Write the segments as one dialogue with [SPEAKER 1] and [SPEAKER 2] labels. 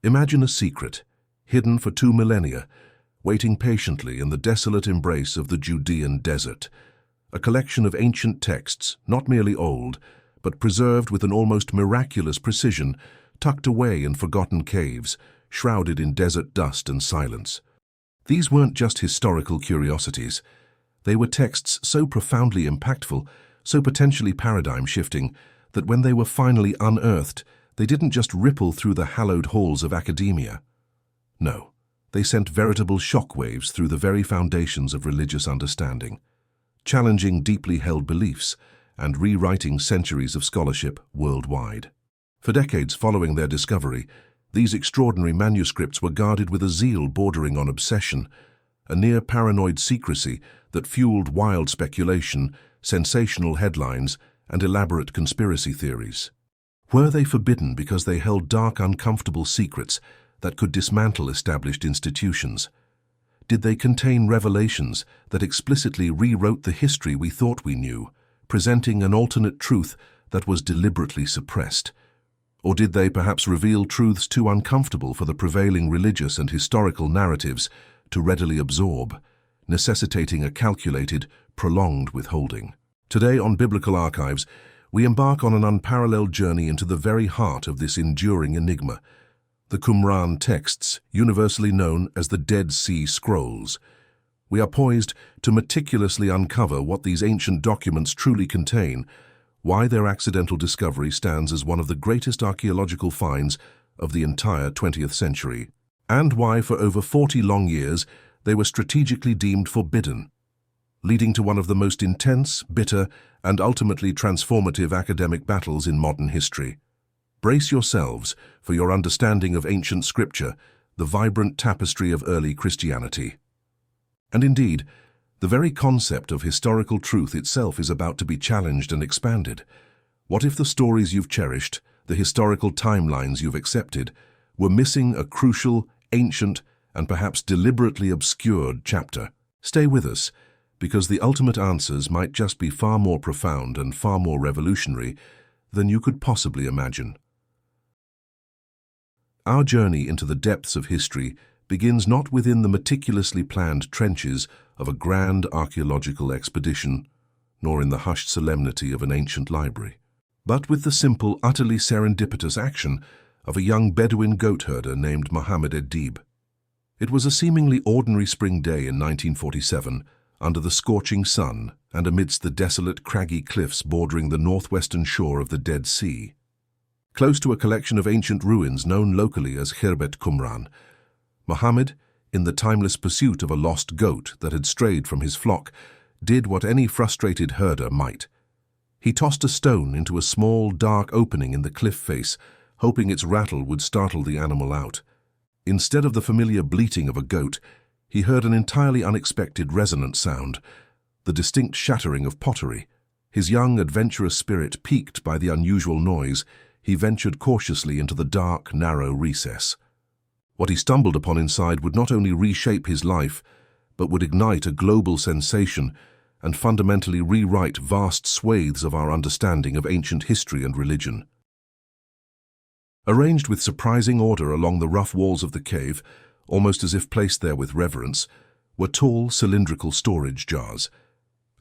[SPEAKER 1] Imagine a secret, hidden for 2 millennia, waiting patiently in the desolate embrace of the Judean Desert, a collection of ancient texts, not merely old, but preserved with an almost miraculous precision, tucked away in forgotten caves, shrouded in desert dust and silence. These weren't just historical curiosities. They were texts so profoundly impactful, so potentially paradigm-shifting, that when they were finally unearthed, they didn't just ripple through the hallowed halls of academia. No, they sent veritable shockwaves through the very foundations of religious understanding, challenging deeply held beliefs and rewriting centuries of scholarship worldwide. For decades following their discovery, these extraordinary manuscripts were guarded with a zeal bordering on obsession, a near-paranoid secrecy that fueled wild speculation, sensational headlines, and elaborate conspiracy theories. Were they forbidden because they held dark, uncomfortable secrets that could dismantle established institutions? Did they contain revelations that explicitly rewrote the history we thought we knew, presenting an alternate truth that was deliberately suppressed? Or did they perhaps reveal truths too uncomfortable for the prevailing religious and historical narratives to readily absorb, necessitating a calculated, prolonged withholding? Today on Biblical Archives, we embark on an unparalleled journey into the very heart of this enduring enigma, the Qumran texts, universally known as the Dead Sea Scrolls. We are poised to meticulously uncover what these ancient documents truly contain, why their accidental discovery stands as one of the greatest archaeological finds of the entire 20th century, and why for over 40 long years they were strategically deemed forbidden, leading to one of the most intense, bitter, and ultimately transformative academic battles in modern history. Brace yourselves for your understanding of ancient scripture, the vibrant tapestry of early Christianity. And indeed, the very concept of historical truth itself is about to be challenged and expanded. What if the stories you've cherished, the historical timelines you've accepted, were missing a crucial, ancient, and perhaps deliberately obscured chapter? Stay with us, because the ultimate answers might just be far more profound and far more revolutionary than you could possibly imagine. Our journey into the depths of history begins not within the meticulously planned trenches of a grand archaeological expedition, nor in the hushed solemnity of an ancient library, but with the simple, utterly serendipitous action of a young Bedouin goat herder named Mohammed Edib. It was a seemingly ordinary spring day in 1947, under the scorching sun and amidst the desolate, craggy cliffs bordering the northwestern shore of the Dead Sea. Close to a collection of ancient ruins known locally as Khirbet Qumran, Mohammed, in the timeless pursuit of a lost goat that had strayed from his flock, did what any frustrated herder might. He tossed a stone into a small, dark opening in the cliff face, hoping its rattle would startle the animal out. Instead of the familiar bleating of a goat, he heard an entirely unexpected resonant sound, the distinct shattering of pottery. His young, adventurous spirit piqued by the unusual noise, he ventured cautiously into the dark, narrow recess. What he stumbled upon inside would not only reshape his life, but would ignite a global sensation and fundamentally rewrite vast swathes of our understanding of ancient history and religion. Arranged with surprising order along the rough walls of the cave, almost as if placed there with reverence, were tall, cylindrical storage jars.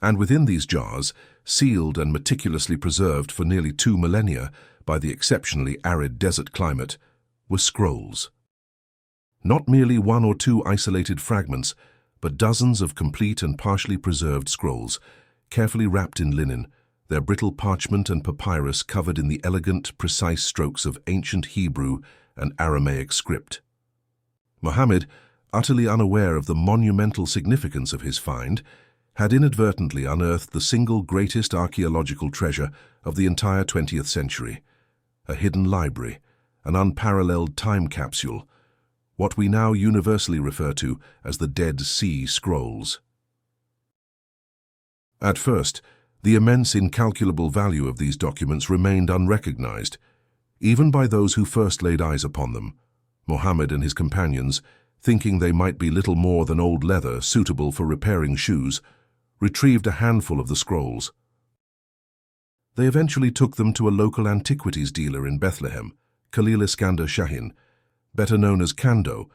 [SPEAKER 1] And within these jars, sealed and meticulously preserved for nearly 2 millennia by the exceptionally arid desert climate, were scrolls. Not merely 1 or 2 isolated fragments, but dozens of complete and partially preserved scrolls, carefully wrapped in linen, their brittle parchment and papyrus covered in the elegant, precise strokes of ancient Hebrew and Aramaic script. Mohammed, utterly unaware of the monumental significance of his find, had inadvertently unearthed the single greatest archaeological treasure of the entire 20th century, a hidden library, an unparalleled time capsule, what we now universally refer to as the Dead Sea Scrolls. At first, the immense, incalculable value of these documents remained unrecognized, even by those who first laid eyes upon them. Mohammed and his companions, thinking they might be little more than old leather suitable for repairing shoes, retrieved a handful of the scrolls. They eventually took them to a local antiquities dealer in Bethlehem, Khalil Iskander Shahin, better known as Kando,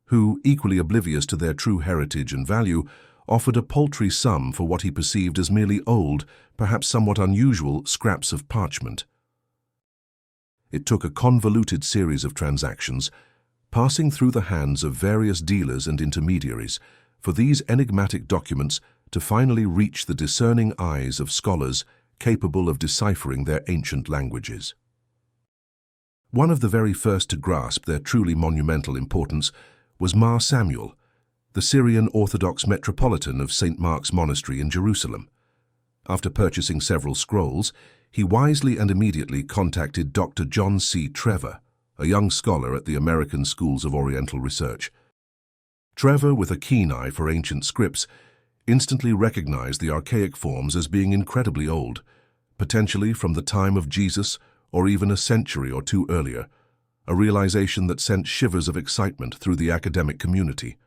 [SPEAKER 1] who, equally oblivious to their true heritage and value, offered a paltry sum for what he perceived as merely old, perhaps somewhat unusual, scraps of parchment. It took a convoluted series of transactions, passing through the hands of various dealers and intermediaries, for these enigmatic documents to finally reach the discerning eyes of scholars capable of deciphering their ancient languages. One of the very first to grasp their truly monumental importance was Mar Samuel, the Syrian Orthodox Metropolitan of St. Mark's Monastery in Jerusalem. After purchasing several scrolls, he wisely and immediately contacted Dr. John C. Trevor, a young scholar at the American Schools of Oriental Research. Trevor, with a keen eye for ancient scripts, instantly recognized the archaic forms as being incredibly old, potentially from the time of Jesus or even a century or two earlier, a realization that sent shivers of excitement through the academic community.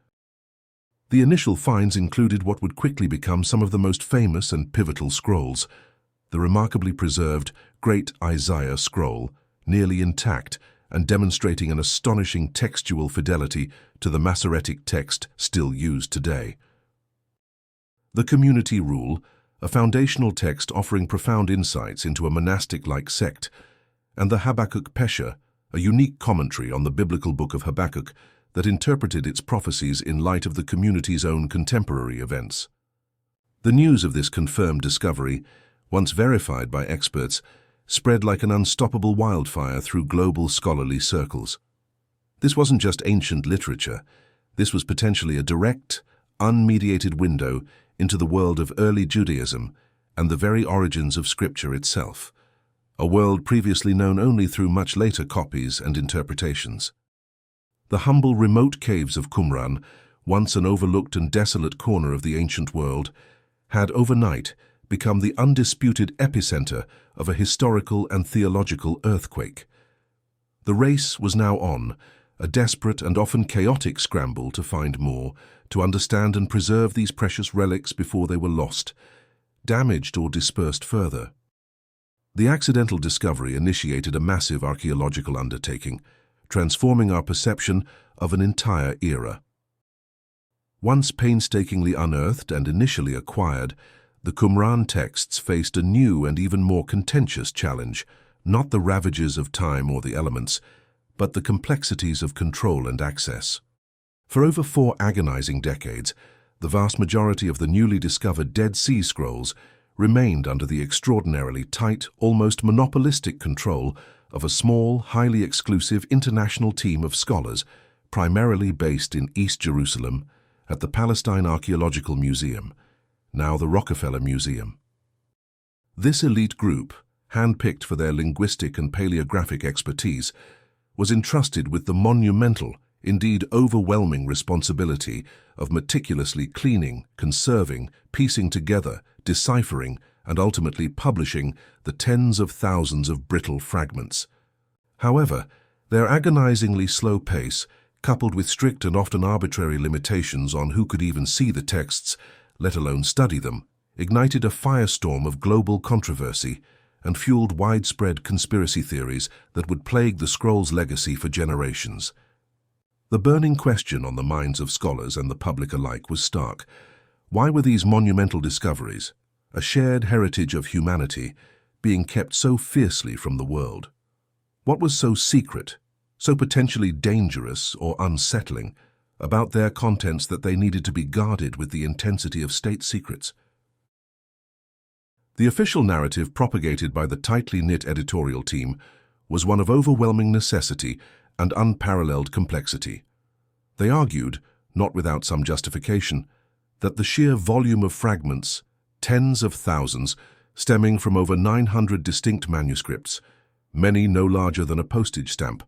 [SPEAKER 1] The initial finds included what would quickly become some of the most famous and pivotal scrolls: the remarkably preserved Great Isaiah Scroll, nearly intact and demonstrating an astonishing textual fidelity to the Masoretic text still used today. The Community Rule, a foundational text offering profound insights into a monastic-like sect, and the Habakkuk Pesher, a unique commentary on the biblical book of Habakkuk that interpreted its prophecies in light of the community's own contemporary events. The news of this confirmed discovery, once verified by experts, spread like an unstoppable wildfire through global scholarly circles. This wasn't just ancient literature. This was potentially a direct, unmediated window into the world of early Judaism and the very origins of Scripture itself, a world previously known only through much later copies and interpretations. The humble remote caves of Qumran, once an overlooked and desolate corner of the ancient world, had overnight become the undisputed epicenter of a historical and theological earthquake. The race was now on, a desperate and often chaotic scramble to find more, to understand and preserve these precious relics before they were lost, damaged or dispersed further. The accidental discovery initiated a massive archaeological undertaking, transforming our perception of an entire era. Once painstakingly unearthed and initially acquired, the Qumran texts faced a new and even more contentious challenge, not the ravages of time or the elements, but the complexities of control and access. For over 4 agonizing decades, the vast majority of the newly discovered Dead Sea Scrolls remained under the extraordinarily tight, almost monopolistic control of a small, highly exclusive international team of scholars, primarily based in East Jerusalem at the Palestine Archaeological Museum, now the Rockefeller Museum. This elite group, handpicked for their linguistic and paleographic expertise, was entrusted with the monumental, indeed overwhelming responsibility of meticulously cleaning, conserving, piecing together, deciphering, and ultimately publishing the tens of thousands of brittle fragments. However, their agonizingly slow pace, coupled with strict and often arbitrary limitations on who could even see the texts, let alone study them, ignited a firestorm of global controversy and fueled widespread conspiracy theories that would plague the scroll's legacy for generations. The burning question on the minds of scholars and the public alike was stark. Why were these monumental discoveries, a shared heritage of humanity, being kept so fiercely from the world? What was so secret, so potentially dangerous or unsettling, about their contents that they needed to be guarded with the intensity of state secrets? The official narrative propagated by the tightly knit editorial team was one of overwhelming necessity and unparalleled complexity. They argued, not without some justification, that the sheer volume of fragments, tens of thousands, stemming from over 900 distinct manuscripts, many no larger than a postage stamp,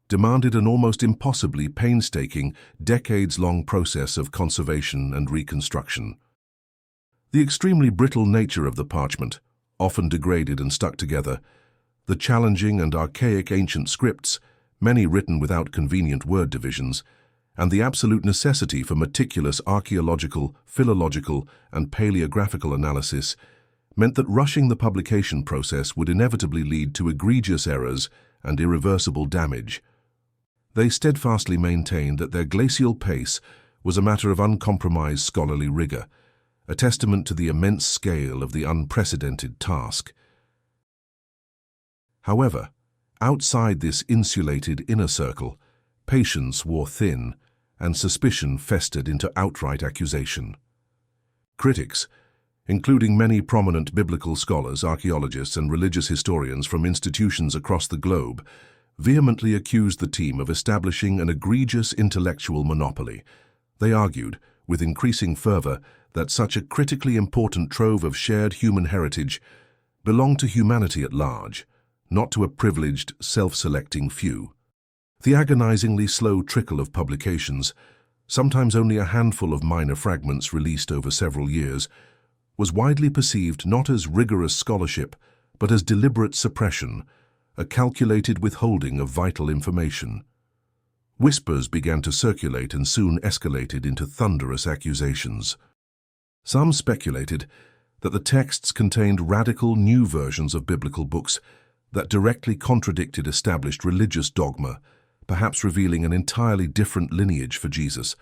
[SPEAKER 1] demanded an almost impossibly painstaking, decades-long process of conservation and reconstruction. The extremely brittle nature of the parchment, often degraded and stuck together, the challenging and archaic ancient scripts, many written without convenient word divisions, and the absolute necessity for meticulous archaeological, philological, and paleographical analysis meant that rushing the publication process would inevitably lead to egregious errors and irreversible damage. They steadfastly maintained that their glacial pace was a matter of uncompromised scholarly rigor, a testament to the immense scale of the unprecedented task. However, outside this insulated inner circle, patience wore thin and suspicion festered into outright accusation. Critics, including many prominent biblical scholars, archaeologists, and religious historians from institutions across the globe, vehemently accused the team of establishing an egregious intellectual monopoly. They argued, with increasing fervor, that such a critically important trove of shared human heritage belonged to humanity at large, not to a privileged, self-selecting few. The agonizingly slow trickle of publications, sometimes only a handful of minor fragments released over several years, was widely perceived not as rigorous scholarship, but as deliberate suppression, a calculated withholding of vital information. Whispers began to circulate and soon escalated into thunderous accusations. Some speculated that the texts contained radical new versions of biblical books that directly contradicted established religious dogma, perhaps revealing an entirely different lineage for Jesus,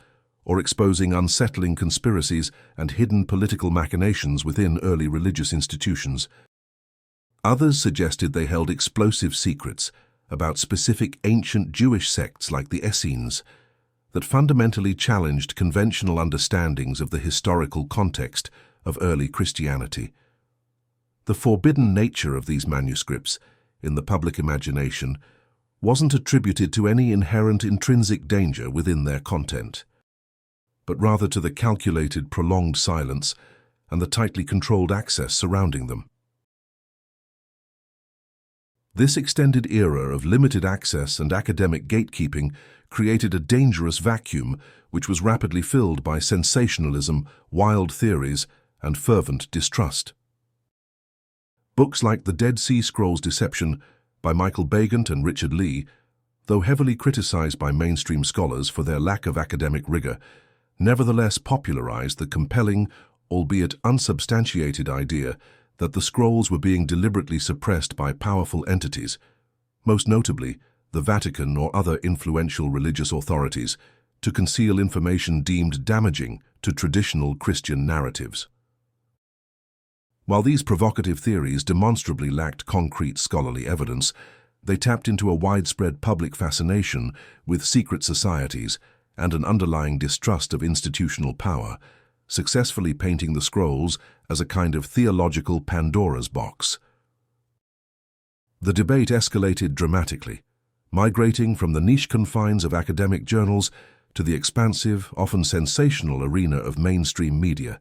[SPEAKER 1] or exposing unsettling conspiracies and hidden political machinations within early religious institutions. Others suggested they held explosive secrets about specific ancient Jewish sects like the Essenes that fundamentally challenged conventional understandings of the historical context of early Christianity. The forbidden nature of these manuscripts, in the public imagination, wasn't attributed to any inherent intrinsic danger within their content, but rather to the calculated, prolonged silence and the tightly controlled access surrounding them. This extended era of limited access and academic gatekeeping created a dangerous vacuum which was rapidly filled by sensationalism, wild theories, and fervent distrust. Books like The Dead Sea Scrolls Deception by Michael Begant and Richard Lee, though heavily criticized by mainstream scholars for their lack of academic rigor, nevertheless popularized the compelling, albeit unsubstantiated idea that the scrolls were being deliberately suppressed by powerful entities, most notably the Vatican or other influential religious authorities, to conceal information deemed damaging to traditional Christian narratives. While these provocative theories demonstrably lacked concrete scholarly evidence, they tapped into a widespread public fascination with secret societies and an underlying distrust of institutional power, successfully painting the scrolls as a kind of theological Pandora's box. The debate escalated dramatically, migrating from the niche confines of academic journals to the expansive, often sensational arena of mainstream media,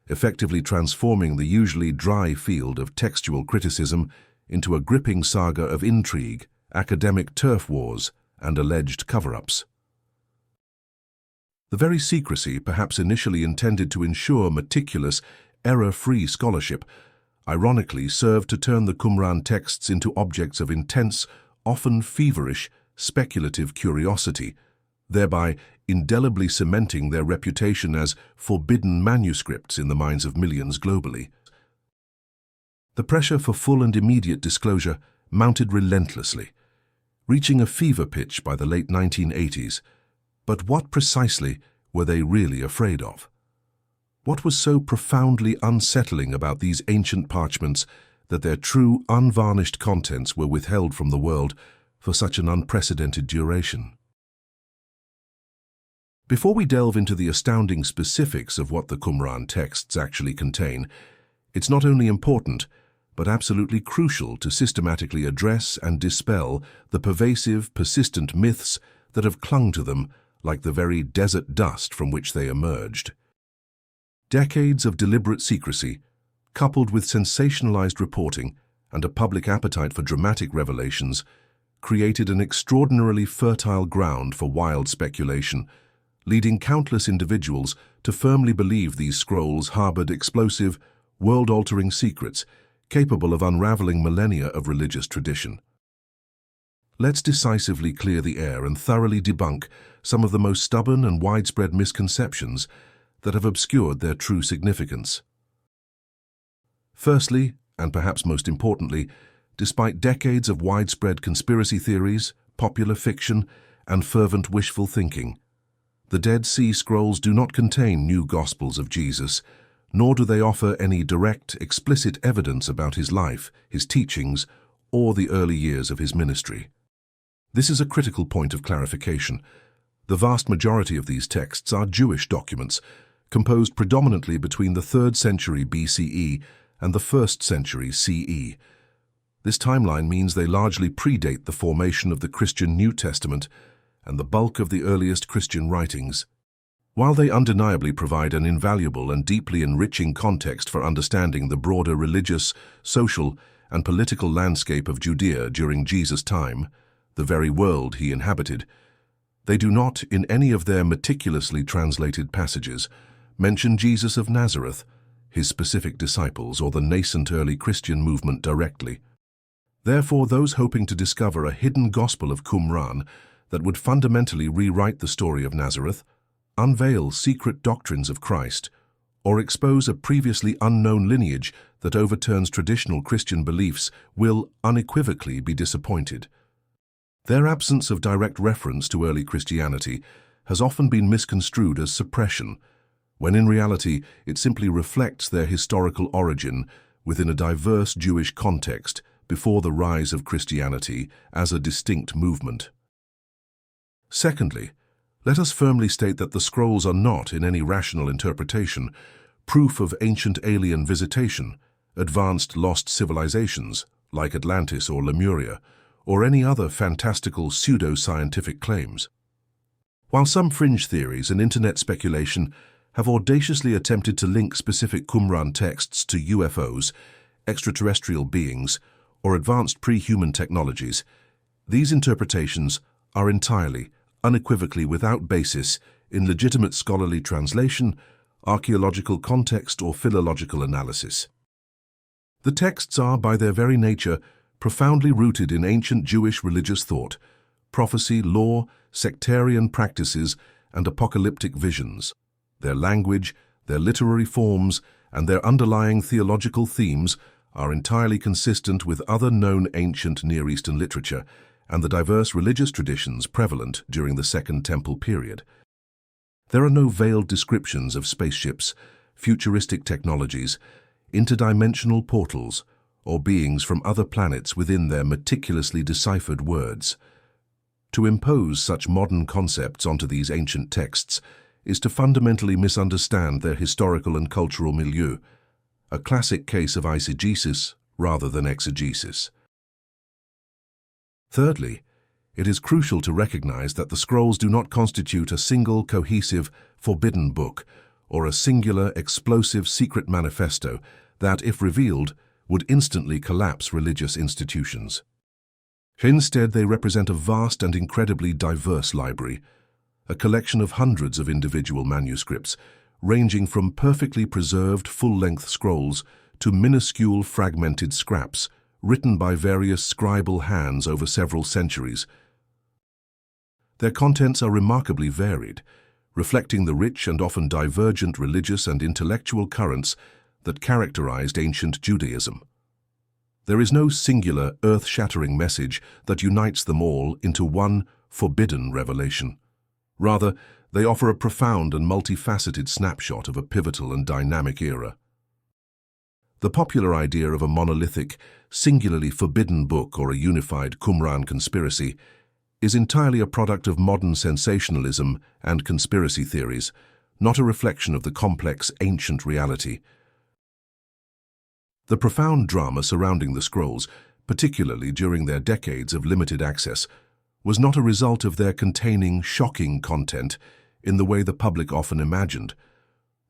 [SPEAKER 1] effectively transforming the usually dry field of textual criticism into a gripping saga of intrigue, academic turf wars, and alleged cover-ups. The very secrecy, perhaps initially intended to ensure meticulous, error-free scholarship, ironically served to turn the Qumran texts into objects of intense, often feverish, speculative curiosity, thereby indelibly cementing their reputation as forbidden manuscripts in the minds of millions globally. The pressure for full and immediate disclosure mounted relentlessly, reaching a fever pitch by the late 1980s. But what precisely were they really afraid of? What was so profoundly unsettling about these ancient parchments that their true, unvarnished contents were withheld from the world for such an unprecedented duration? Before we delve into the astounding specifics of what the Qumran texts actually contain, it's not only important, but absolutely crucial to systematically address and dispel the pervasive, persistent myths that have clung to them like the very desert dust from which they emerged. Decades of deliberate secrecy, coupled with sensationalized reporting and a public appetite for dramatic revelations, created an extraordinarily fertile ground for wild speculation, leading countless individuals to firmly believe these scrolls harbored explosive, world-altering secrets capable of unraveling millennia of religious tradition. Let's decisively clear the air and thoroughly debunk some of the most stubborn and widespread misconceptions that have obscured their true significance. Firstly, and perhaps most importantly, despite decades of widespread conspiracy theories, popular fiction, and fervent wishful thinking. The Dead Sea Scrolls do not contain new Gospels of Jesus, nor do they offer any direct, explicit evidence about his life, his teachings, or the early years of his ministry. This is a critical point of clarification. The vast majority of these texts are Jewish documents, composed predominantly between the 3rd century BCE and the 1st century CE. This timeline means they largely predate the formation of the Christian New Testament and the bulk of the earliest Christian writings. While they undeniably provide an invaluable and deeply enriching context for understanding the broader religious, social, and political landscape of Judea during Jesus' time, the very world he inhabited, they do not, in any of their meticulously translated passages, mention Jesus of Nazareth, his specific disciples, or the nascent early Christian movement directly. Therefore, those hoping to discover a hidden gospel of Qumran that would fundamentally rewrite the story of Nazareth, unveil secret doctrines of Christ, or expose a previously unknown lineage that overturns traditional Christian beliefs will unequivocally be disappointed. Their absence of direct reference to early Christianity has often been misconstrued as suppression, when in reality it simply reflects their historical origin within a diverse Jewish context before the rise of Christianity as a distinct movement. Secondly, let us firmly state that the scrolls are not, in any rational interpretation, proof of ancient alien visitation, advanced lost civilizations, like Atlantis or Lemuria, or any other fantastical pseudo-scientific claims. While some fringe theories and internet speculation have audaciously attempted to link specific Qumran texts to UFOs, extraterrestrial beings, or advanced pre-human technologies, these interpretations are entirely, unequivocally without basis in legitimate scholarly translation, archaeological context, or philological analysis. The texts are, by their very nature, profoundly rooted in ancient Jewish religious thought, prophecy, law, sectarian practices, and apocalyptic visions. Their language, their literary forms, and their underlying theological themes are entirely consistent with other known ancient Near Eastern literature and the diverse religious traditions prevalent during the Second Temple period. There are no veiled descriptions of spaceships, futuristic technologies, interdimensional portals, or beings from other planets within their meticulously deciphered words. To impose such modern concepts onto these ancient texts is to fundamentally misunderstand their historical and cultural milieu, a classic case of eisegesis rather than exegesis. Thirdly, it is crucial to recognize that the scrolls do not constitute a single, cohesive, forbidden book or a singular, explosive secret manifesto that, if revealed, would instantly collapse religious institutions. Instead, they represent a vast and incredibly diverse library, a collection of hundreds of individual manuscripts, ranging from perfectly preserved full-length scrolls to minuscule fragmented scraps written by various scribal hands over several centuries. Their contents are remarkably varied, reflecting the rich and often divergent religious and intellectual currents that characterized ancient Judaism. There is no singular, earth-shattering message that unites them all into one forbidden revelation. Rather, they offer a profound and multifaceted snapshot of a pivotal and dynamic era. The popular idea of a monolithic, singularly forbidden book or a unified Qumran conspiracy is entirely a product of modern sensationalism and conspiracy theories, not a reflection of the complex ancient reality. The profound drama surrounding the scrolls, particularly during their decades of limited access, was not a result of their containing shocking content in the way the public often imagined.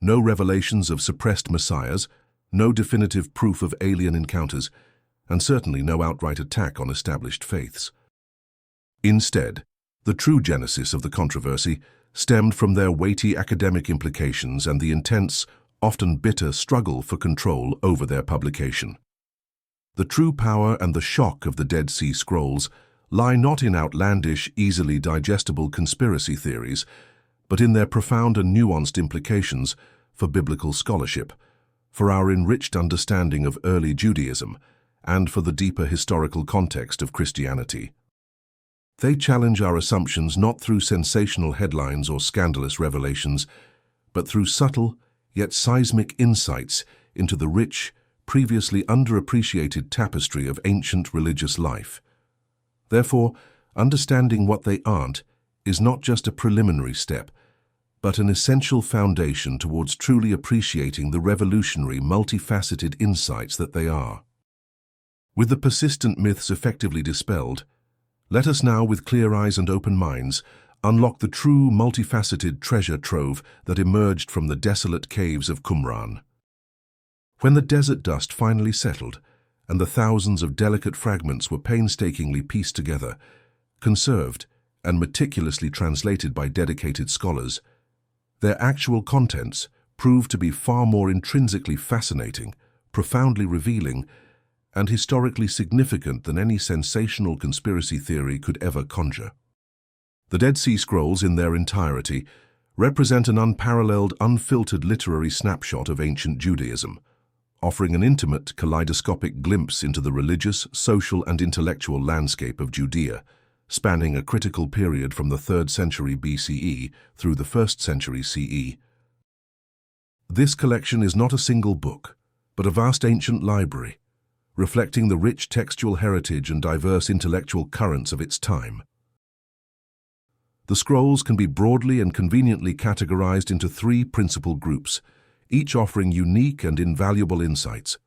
[SPEAKER 1] No revelations of suppressed messiahs, no definitive proof of alien encounters, and certainly no outright attack on established faiths. Instead, the true genesis of the controversy stemmed from their weighty academic implications and the intense, often bitter struggle for control over their publication. The true power and the shock of the Dead Sea Scrolls lie not in outlandish, easily digestible conspiracy theories, but in their profound and nuanced implications for biblical scholarship, for our enriched understanding of early Judaism, and for the deeper historical context of Christianity. They challenge our assumptions not through sensational headlines or scandalous revelations, but through subtle, yet seismic insights into the rich, previously underappreciated tapestry of ancient religious life. Therefore, understanding what they aren't is not just a preliminary step, but an essential foundation towards truly appreciating the revolutionary, multifaceted insights that they are. With the persistent myths effectively dispelled, let us now, with clear eyes and open minds, unlock the true, multifaceted treasure trove that emerged from the desolate caves of Qumran. When the desert dust finally settled, and the thousands of delicate fragments were painstakingly pieced together, conserved, and meticulously translated by dedicated scholars, their actual contents proved to be far more intrinsically fascinating, profoundly revealing, and historically significant than any sensational conspiracy theory could ever conjure. The Dead Sea Scrolls in their entirety represent an unparalleled, unfiltered literary snapshot of ancient Judaism, offering an intimate, kaleidoscopic glimpse into the religious, social, and intellectual landscape of Judea, spanning a critical period from the 3rd century BCE through the 1st century CE. This collection is not a single book, but a vast ancient library, reflecting the rich textual heritage and diverse intellectual currents of its time. The scrolls can be broadly and conveniently categorized into 3 principal groups, each offering unique and invaluable insights.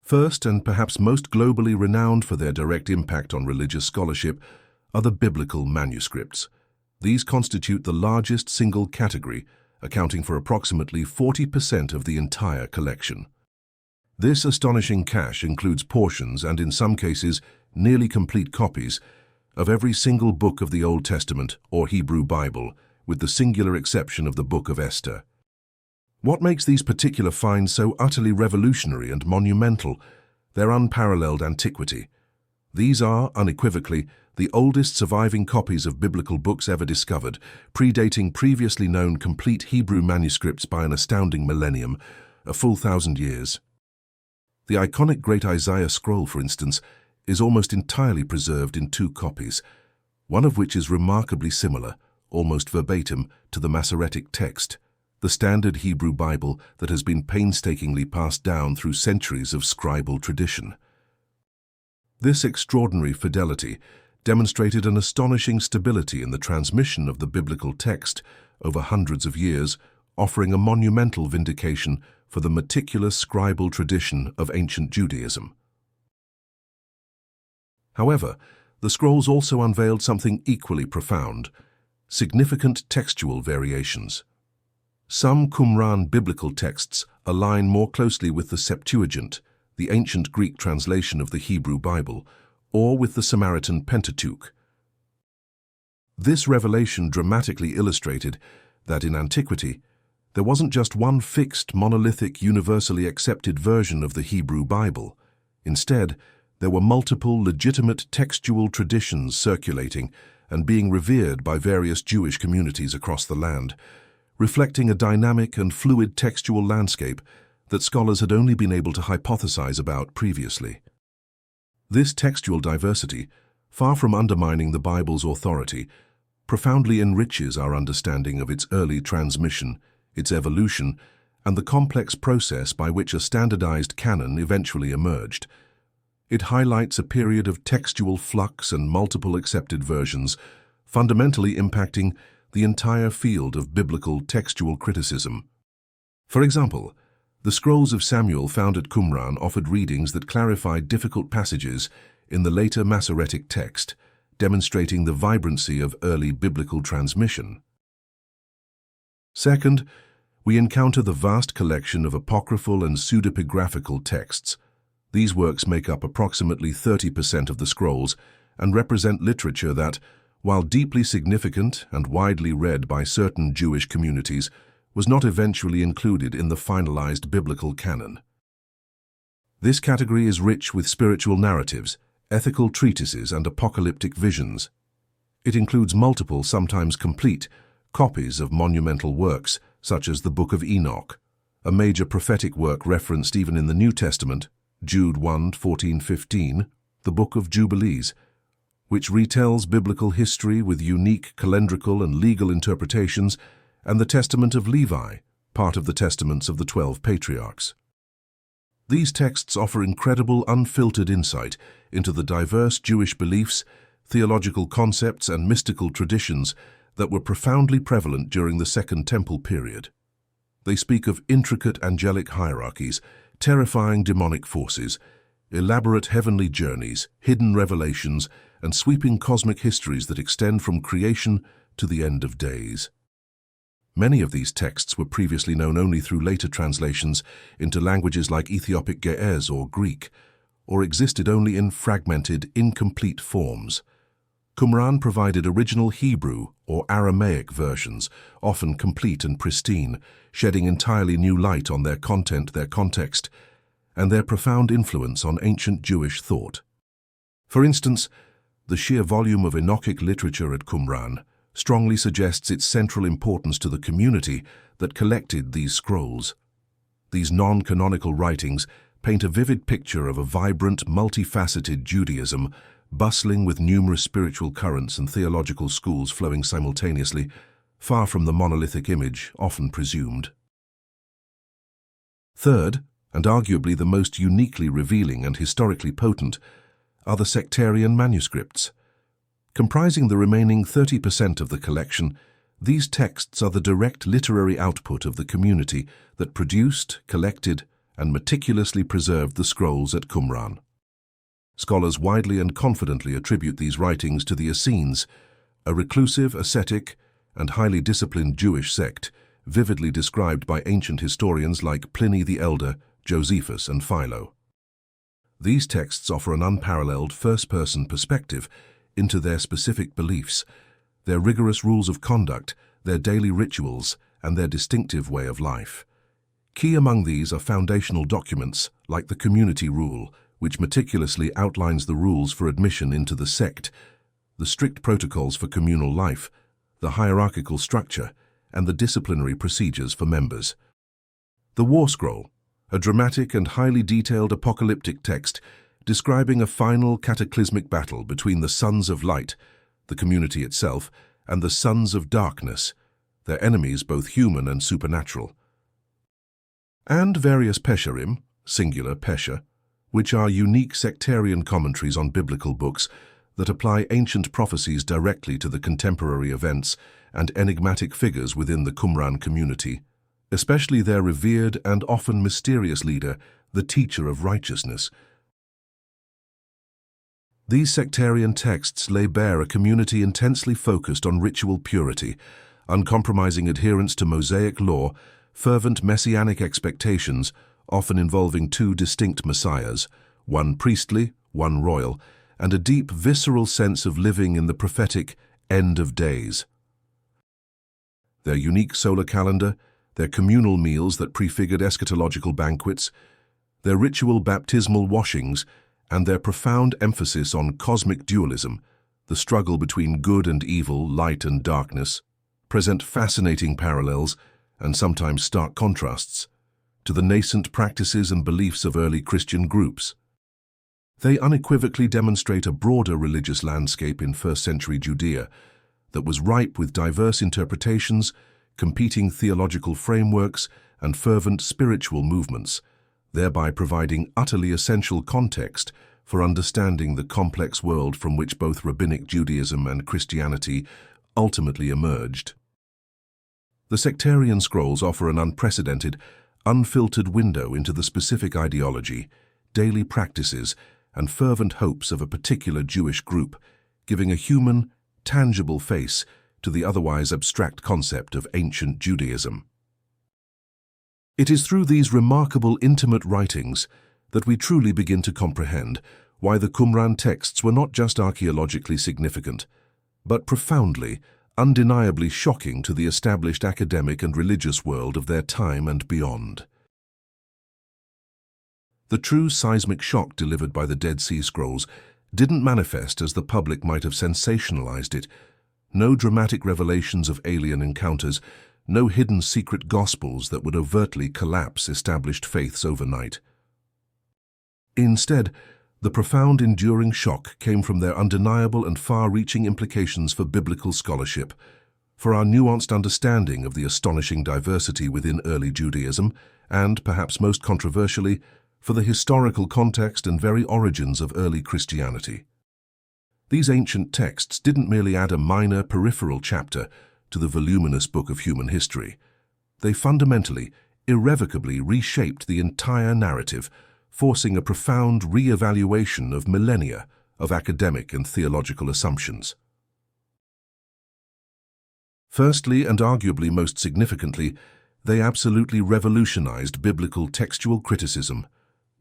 [SPEAKER 1] First, and perhaps most globally renowned for their direct impact on religious scholarship, are the biblical manuscripts. These constitute the largest single category, accounting for approximately 40% of the entire collection. This astonishing cache includes portions and, in some cases, nearly complete copies of every single book of the Old Testament or Hebrew Bible, with the singular exception of the Book of Esther. What makes these particular finds so utterly revolutionary and monumental? Their unparalleled antiquity. These are, unequivocally, the oldest surviving copies of biblical books ever discovered, predating previously known complete Hebrew manuscripts by an astounding millennium, a full 1,000 years. The iconic Great Isaiah scroll, for instance, is almost entirely preserved in 2 copies, one of which is remarkably similar, almost verbatim, to the Masoretic text, the standard Hebrew Bible that has been painstakingly passed down through centuries of scribal tradition. This extraordinary fidelity demonstrated an astonishing stability in the transmission of the biblical text over hundreds of years, offering a monumental vindication for the meticulous scribal tradition of ancient Judaism. However, the scrolls also unveiled something equally profound: significant textual variations. Some Qumran biblical texts align more closely with the Septuagint, the ancient Greek translation of the Hebrew Bible, or with the Samaritan Pentateuch. This revelation dramatically illustrated that in antiquity, there wasn't just one fixed, monolithic, universally accepted version of the Hebrew Bible. Instead, there were multiple legitimate textual traditions circulating and being revered by various Jewish communities across the land, reflecting a dynamic and fluid textual landscape that scholars had only been able to hypothesize about previously. This textual diversity, far from undermining the Bible's authority, profoundly enriches our understanding of its early transmission, its evolution, and the complex process by which a standardized canon eventually emerged. It highlights a period of textual flux and multiple accepted versions, fundamentally impacting the entire field of biblical textual criticism. For example, the scrolls of Samuel found at Qumran offered readings that clarified difficult passages in the later Masoretic text, demonstrating the vibrancy of early biblical transmission. Second, we encounter the vast collection of apocryphal and pseudepigraphical texts. These works make up approximately 30% of the scrolls and represent literature that, while deeply significant and widely read by certain Jewish communities, was not eventually included in the finalized biblical canon. This category is rich with spiritual narratives, ethical treatises, and apocalyptic visions. It includes multiple, sometimes complete, copies of monumental works, such as the Book of Enoch, a major prophetic work referenced even in the New Testament, Jude 1:14-15, the Book of Jubilees, which retells biblical history with unique calendrical and legal interpretations, and the Testament of Levi, part of the Testaments of the 12 Patriarchs. These texts offer incredible, unfiltered insight into the diverse Jewish beliefs, theological concepts, and mystical traditions that were profoundly prevalent during the Second Temple period. They speak of intricate angelic hierarchies, terrifying demonic forces, elaborate heavenly journeys, hidden revelations, and sweeping cosmic histories that extend from creation to the end of days. Many of these texts were previously known only through later translations into languages like Ethiopic Ge'ez or Greek, or existed only in fragmented, incomplete forms. Qumran provided original Hebrew or Aramaic versions, often complete and pristine, shedding entirely new light on their content, their context, and their profound influence on ancient Jewish thought. For instance, the sheer volume of Enochic literature at Qumran strongly suggests its central importance to the community that collected these scrolls. These non-canonical writings paint a vivid picture of a vibrant, multifaceted Judaism, bustling with numerous spiritual currents and theological schools flowing simultaneously, far from the monolithic image often presumed. Third, and arguably the most uniquely revealing and historically potent, are the sectarian manuscripts. Comprising the remaining 30% of the collection, these texts are the direct literary output of the community that produced, collected, and meticulously preserved the scrolls at Qumran. Scholars widely and confidently attribute these writings to the Essenes, a reclusive, ascetic, and highly disciplined Jewish sect, vividly described by ancient historians like Pliny the Elder, Josephus, and Philo. These texts offer an unparalleled first-person perspective into their specific beliefs, their rigorous rules of conduct, their daily rituals, and their distinctive way of life. Key among these are foundational documents like the Community Rule, which meticulously outlines the rules for admission into the sect, the strict protocols for communal life, the hierarchical structure, and the disciplinary procedures for members. The War Scroll, a dramatic and highly detailed apocalyptic text describing a final cataclysmic battle between the Sons of Light, the community itself, and the Sons of Darkness, their enemies both human and supernatural. And various Pesharim, singular Pesha, which are unique sectarian commentaries on biblical books that apply ancient prophecies directly to the contemporary events and enigmatic figures within the Qumran community, especially their revered and often mysterious leader, the Teacher of Righteousness. These sectarian texts lay bare a community intensely focused on ritual purity, uncompromising adherence to Mosaic law, fervent messianic expectations, often involving two distinct messiahs, one priestly, one royal, and a deep, visceral sense of living in the prophetic end of days. Their unique solar calendar, their communal meals that prefigured eschatological banquets, their ritual baptismal washings, and their profound emphasis on cosmic dualism, the struggle between good and evil, light and darkness, present fascinating parallels and sometimes stark contrasts to the nascent practices and beliefs of early Christian groups. They unequivocally demonstrate a broader religious landscape in first-century Judea that was ripe with diverse interpretations, competing theological frameworks, and fervent spiritual movements, thereby providing utterly essential context for understanding the complex world from which both Rabbinic Judaism and Christianity ultimately emerged. The sectarian scrolls offer an unprecedented, unfiltered window into the specific ideology, daily practices, and fervent hopes of a particular Jewish group, giving a human, tangible face to the otherwise abstract concept of ancient Judaism. It is through these remarkable intimate writings that we truly begin to comprehend why the Qumran texts were not just archaeologically significant, but profoundly, undeniably shocking to the established academic and religious world of their time and beyond. The true seismic shock delivered by the Dead Sea Scrolls didn't manifest as the public might have sensationalized it. No dramatic revelations of alien encounters, no hidden secret gospels that would overtly collapse established faiths overnight. Instead, The profound, enduring shock came from their undeniable and far-reaching implications for biblical scholarship, for our nuanced understanding of the astonishing diversity within early Judaism, and, perhaps most controversially, for the historical context and very origins of early Christianity. These ancient texts didn't merely add a minor, peripheral chapter to the voluminous book of human history. They fundamentally, irrevocably reshaped the entire narrative, forcing a profound re-evaluation of millennia of academic and theological assumptions. Firstly, and arguably most significantly, they absolutely revolutionized biblical textual criticism.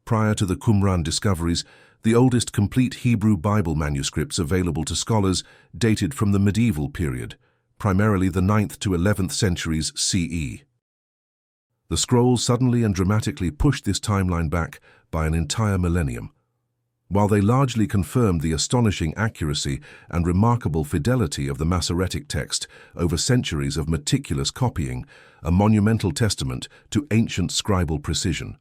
[SPEAKER 1] Prior to the Qumran discoveries, the oldest complete Hebrew Bible manuscripts available to scholars dated from the medieval period, primarily the 9th to 11th centuries CE. The scrolls suddenly and dramatically pushed this timeline back by an entire millennium. While they largely confirmed the astonishing accuracy and remarkable fidelity of the Masoretic text over centuries of meticulous copying, a monumental testament to ancient scribal precision.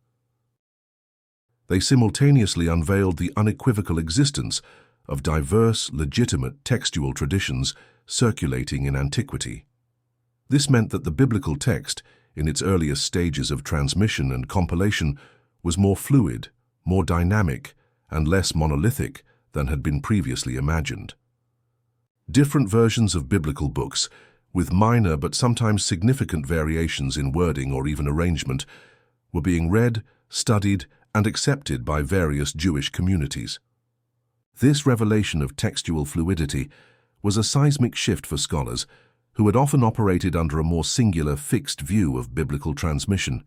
[SPEAKER 1] They simultaneously unveiled the unequivocal existence of diverse, legitimate textual traditions circulating in antiquity. This meant that the biblical text, in its earliest stages of transmission and compilation, was more fluid, more dynamic, and less monolithic than had been previously imagined. Different versions of biblical books, with minor but sometimes significant variations in wording or even arrangement, were being read, studied, and accepted by various Jewish communities. This revelation of textual fluidity was a seismic shift for scholars who had often operated under a more singular, fixed view of biblical transmission.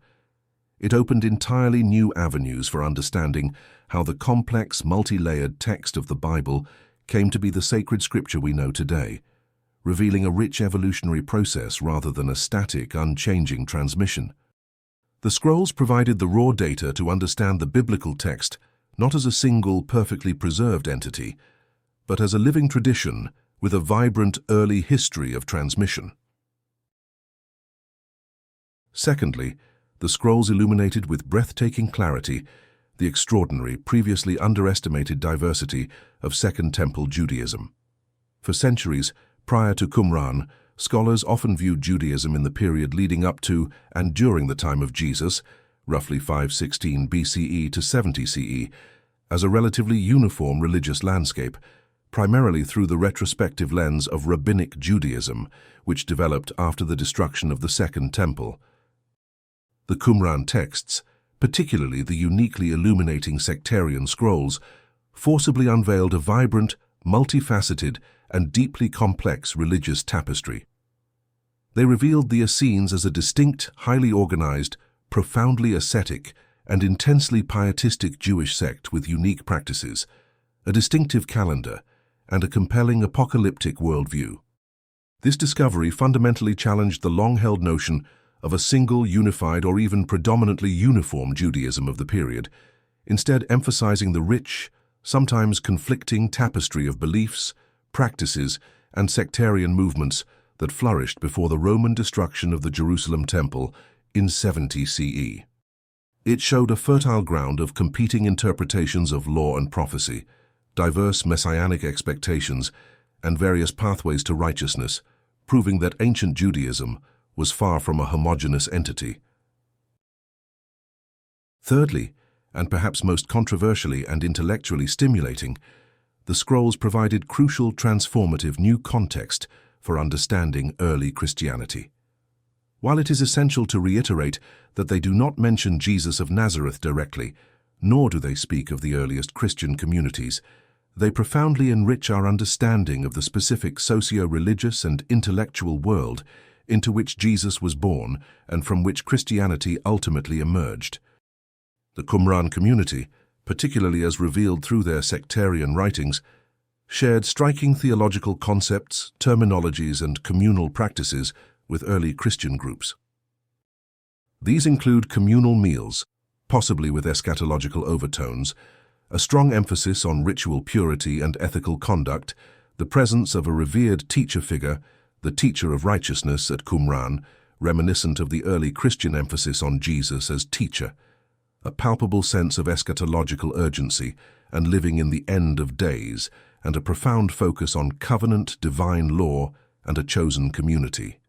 [SPEAKER 1] It opened entirely new avenues for understanding how the complex, multi-layered text of the Bible came to be the sacred scripture we know today, revealing a rich evolutionary process rather than a static, unchanging transmission. The scrolls provided the raw data to understand the biblical text not as a single, perfectly preserved entity, but as a living tradition with a vibrant early history of transmission. Secondly, the scrolls illuminated with breathtaking clarity the extraordinary, previously underestimated diversity of Second Temple Judaism. For centuries, prior to Qumran, scholars often viewed Judaism in the period leading up to and during the time of Jesus, roughly 516 BCE to 70 CE, as a relatively uniform religious landscape, primarily through the retrospective lens of Rabbinic Judaism, which developed after the destruction of the Second Temple. The Qumran texts, particularly the uniquely illuminating sectarian scrolls, forcibly unveiled a vibrant, multifaceted, and deeply complex religious tapestry. They revealed the Essenes as a distinct, highly organized, profoundly ascetic, and intensely pietistic Jewish sect with unique practices, a distinctive calendar, and a compelling apocalyptic worldview. This discovery fundamentally challenged the long-held notion of a single, unified, or even predominantly uniform Judaism of the period, instead emphasizing the rich, sometimes conflicting tapestry of beliefs, practices, and sectarian movements that flourished before the Roman destruction of the Jerusalem Temple in 70 CE. It showed a fertile ground of competing interpretations of law and prophecy, diverse messianic expectations, and various pathways to righteousness, proving that ancient Judaism was far from a homogeneous entity. Thirdly, and perhaps most controversially and intellectually stimulating, the scrolls provided crucial transformative new context for understanding early Christianity. While it is essential to reiterate that they do not mention Jesus of Nazareth directly, nor do they speak of the earliest Christian communities, they profoundly enrich our understanding of the specific socio-religious and intellectual world into which Jesus was born and from which Christianity ultimately emerged. The Qumran community, particularly as revealed through their sectarian writings, shared striking theological concepts, terminologies, and communal practices with early Christian groups. These include communal meals, possibly with eschatological overtones, a strong emphasis on ritual purity and ethical conduct, the presence of a revered teacher figure, the teacher of righteousness at Qumran, reminiscent of the early Christian emphasis on Jesus as teacher, a palpable sense of eschatological urgency, and living in the end of days, and a profound focus on covenant, divine law, and a chosen community.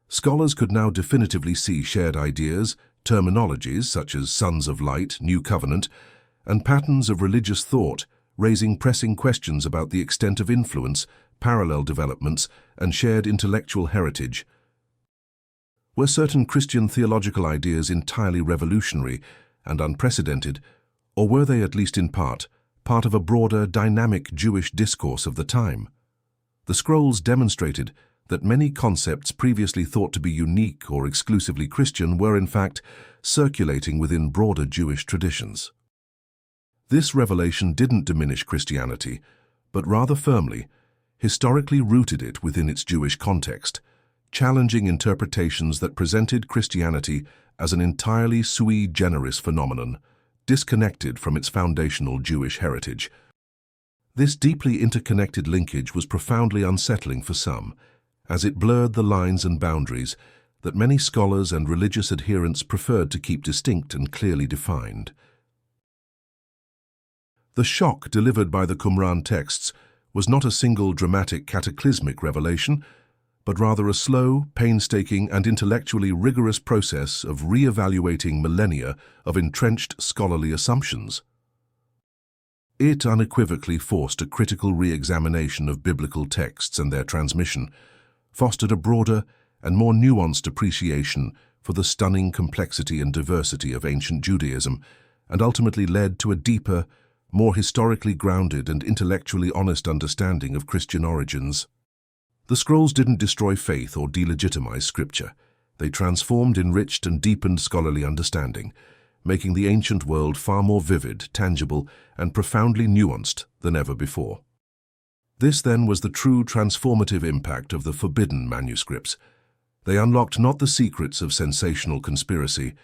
[SPEAKER 1] Scholars could now definitively see shared ideas, terminologies such as sons of light, new covenant, and patterns of religious thought, raising pressing questions about the extent of influence, parallel developments, and shared intellectual heritage. Were certain Christian theological ideas entirely revolutionary and unprecedented, or were they, at least in part of a broader, dynamic Jewish discourse of the time? The scrolls demonstrated that many concepts previously thought to be unique or exclusively Christian were, in fact, circulating within broader Jewish traditions. This revelation didn't diminish Christianity, but rather firmly, historically rooted it within its Jewish context, challenging interpretations that presented Christianity as an entirely sui generis phenomenon, disconnected from its foundational Jewish heritage. This deeply interconnected linkage was profoundly unsettling for some, as it blurred the lines and boundaries that many scholars and religious adherents preferred to keep distinct and clearly defined. The shock delivered by the Qumran texts was not a single dramatic cataclysmic revelation, but rather a slow, painstaking, and intellectually rigorous process of re-evaluating millennia of entrenched scholarly assumptions. It unequivocally forced a critical re-examination of biblical texts and their transmission, fostered a broader and more nuanced appreciation for the stunning complexity and diversity of ancient Judaism, and ultimately led to a deeper, more historically grounded and intellectually honest understanding of Christian origins. The scrolls didn't destroy faith or delegitimize scripture. They transformed, enriched, and deepened scholarly understanding, making the ancient world far more vivid, tangible, and profoundly nuanced than ever before. This, then, was the true transformative impact of the forbidden manuscripts. They unlocked not the secrets of sensational conspiracy,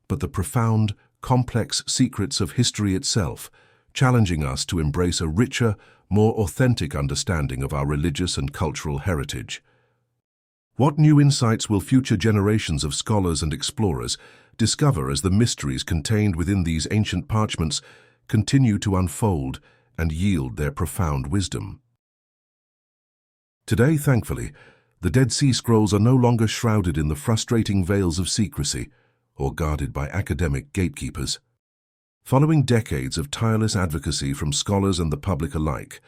[SPEAKER 1] but the profound, complex secrets of history itself, challenging us to embrace a richer, more authentic understanding of our religious and cultural heritage. What new insights will future generations of scholars and explorers discover as the mysteries contained within these ancient parchments continue to unfold and yield their profound wisdom? Today, thankfully, the Dead Sea Scrolls are no longer shrouded in the frustrating veils of secrecy or guarded by academic gatekeepers. Following decades of tireless advocacy from scholars and the public alike,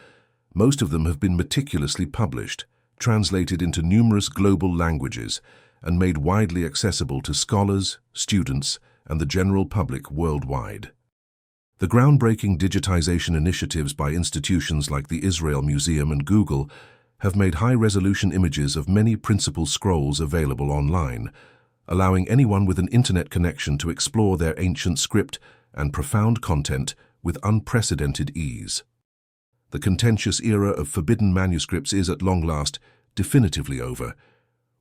[SPEAKER 1] most of them have been meticulously published, translated into numerous global languages, and made widely accessible to scholars, students, and the general public worldwide. The groundbreaking digitization initiatives by institutions like the Israel Museum and Google have made high-resolution images of many principal scrolls available online, allowing anyone with an internet connection to explore their ancient script and profound content with unprecedented ease. The contentious era of forbidden manuscripts is, at long last, definitively over,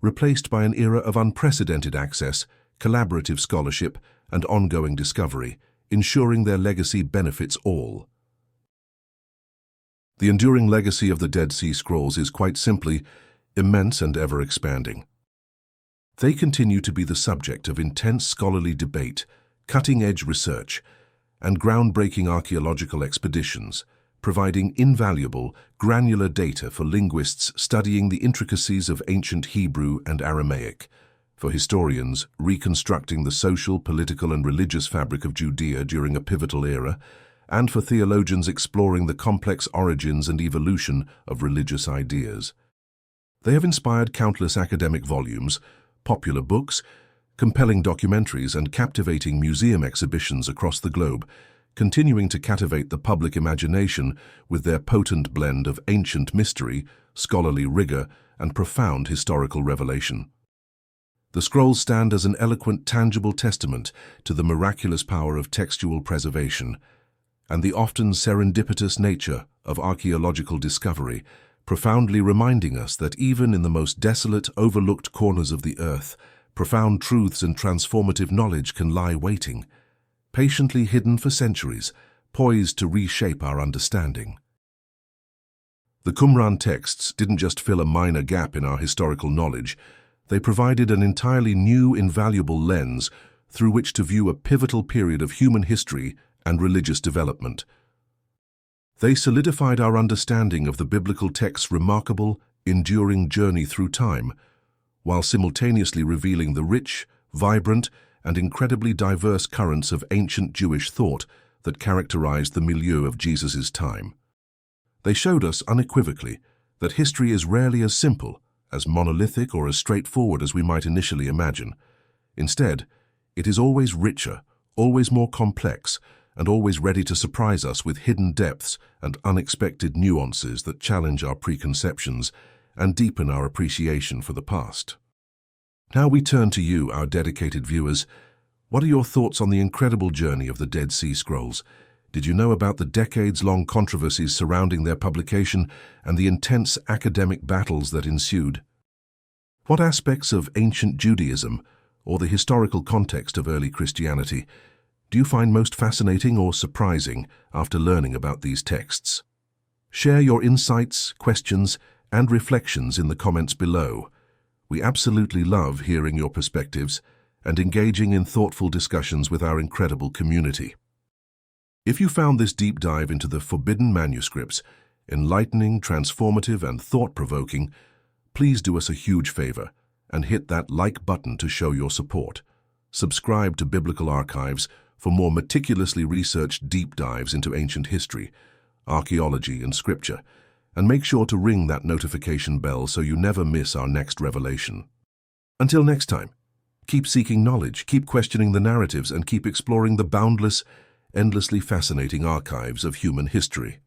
[SPEAKER 1] replaced by an era of unprecedented access, collaborative scholarship, and ongoing discovery, ensuring their legacy benefits all. The enduring legacy of the Dead Sea Scrolls is quite simply immense and ever-expanding. They continue to be the subject of intense scholarly debate, cutting-edge research, and groundbreaking archaeological expeditions, providing invaluable, granular data for linguists studying the intricacies of ancient Hebrew and Aramaic, for historians reconstructing the social, political, and religious fabric of Judea during a pivotal era, and for theologians exploring the complex origins and evolution of religious ideas. They have inspired countless academic volumes, popular books, compelling documentaries, and captivating museum exhibitions across the globe, continuing to captivate the public imagination with their potent blend of ancient mystery, scholarly rigor, and profound historical revelation. The scrolls stand as an eloquent, tangible testament to the miraculous power of textual preservation and the often serendipitous nature of archaeological discovery, profoundly reminding us that even in the most desolate, overlooked corners of the earth, profound truths and transformative knowledge can lie waiting, patiently hidden for centuries, poised to reshape our understanding. The Qumran texts didn't just fill a minor gap in our historical knowledge, they provided an entirely new, invaluable lens through which to view a pivotal period of human history and religious development. They solidified our understanding of the biblical text's remarkable, enduring journey through time, while simultaneously revealing the rich, vibrant, and incredibly diverse currents of ancient Jewish thought that characterized the milieu of Jesus' time. They showed us unequivocally that history is rarely as simple, as monolithic, or as straightforward as we might initially imagine. Instead, it is always richer, always more complex, and always ready to surprise us with hidden depths and unexpected nuances that challenge our preconceptions and deepen our appreciation for the past. Now we turn to you, our dedicated viewers. What are your thoughts on the incredible journey of the Dead Sea Scrolls? Did you know about the decades-long controversies surrounding their publication and the intense academic battles that ensued? What aspects of ancient Judaism, or the historical context of early Christianity, do you find most fascinating or surprising after learning about these texts? Share your insights, questions, and reflections in the comments below. We absolutely love hearing your perspectives and engaging in thoughtful discussions with our incredible community. If you found this deep dive into the forbidden manuscripts enlightening, transformative, and thought-provoking, please do us a huge favor and hit that like button to show your support. Subscribe to Biblical Archives for more meticulously researched deep dives into ancient history, archaeology, and scripture, and make sure to ring that notification bell so you never miss our next revelation. Until next time, keep seeking knowledge, keep questioning the narratives, and keep exploring the boundless, endlessly fascinating archives of human history.